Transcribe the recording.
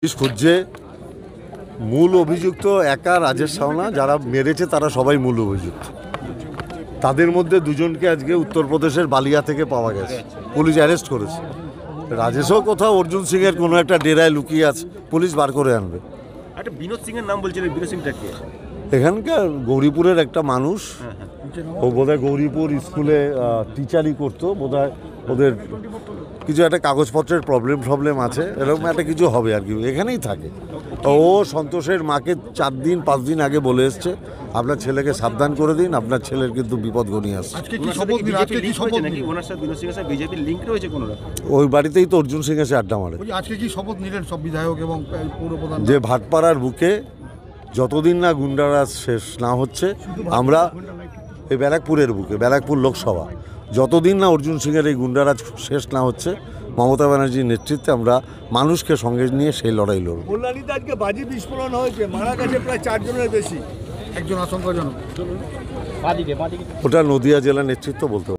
Police খুঁজছে মূল অভিযুক্ত একা রাজেশ সাওনা, যারা মেরেছে তারা সবাই মূল অভিযুক্ত। তাদের মধ্যে দুজনকে আজকে উত্তরপ্রদেশের বালিয়া থেকে পাওয়া গেছে, পুলিশ অ্যারেস্ট করেছে। রাজেশও কোথাও অর্জুন সিংয়ের কোনো একটা ডেরায় লুকিয়ে আছে, পুলিশ বার করে আনবে। একটা বিনোদ সিংয়ের নাম বলছিলেন, বিনোদ সিংটা কে? এখানকার গৌরীপুরের একটা মানুষ, ও বোধহয় গৌরীপুর স্কুলে টিচারই করতো বোধহয়। ওদের কিছু একটা কাগজপত্রের প্রবলেম আছে, এরকম একটা কিছু হবে আর কি। এখানেই থাকে ও। সন্তোষের মাকে 4-5 দিন আগে বলে এসছে, আপনার ছেলেকে সাবধান করে দিন, আপনার ছেলের কিন্তু বিপদ ঘনিয়ে আসছে। ওই বাড়িতেই তো অর্জুন সিং এসে আড্ডা মারে। আজকে কি শপথ নিলেন সব বিধায়ক এবং পৌরপ্রধান? যে ভাটপাড়ার বুকে যতদিন না গুন্ডারাজ শেষ না হচ্ছে, আমরা এই ব্যারাকপুরের বুকে, ব্যারাকপুর লোকসভা, যতদিন না অর্জুন সিংয়ের এই গুন্ডারাজ শেষ না হচ্ছে, মমতা ব্যানার্জির নেতৃত্বে আমরা মানুষকে সঙ্গে নিয়ে সেই লড়াই লড়ব। কল্যাণীতে আজকে বাজি বিস্ফোরণ হয়েছে, মারা গেছে প্রায় 4 জনের বেশি, একজন আশঙ্কাজনক। ওটা নদিয়া জেলা নেতৃত্ব বলতে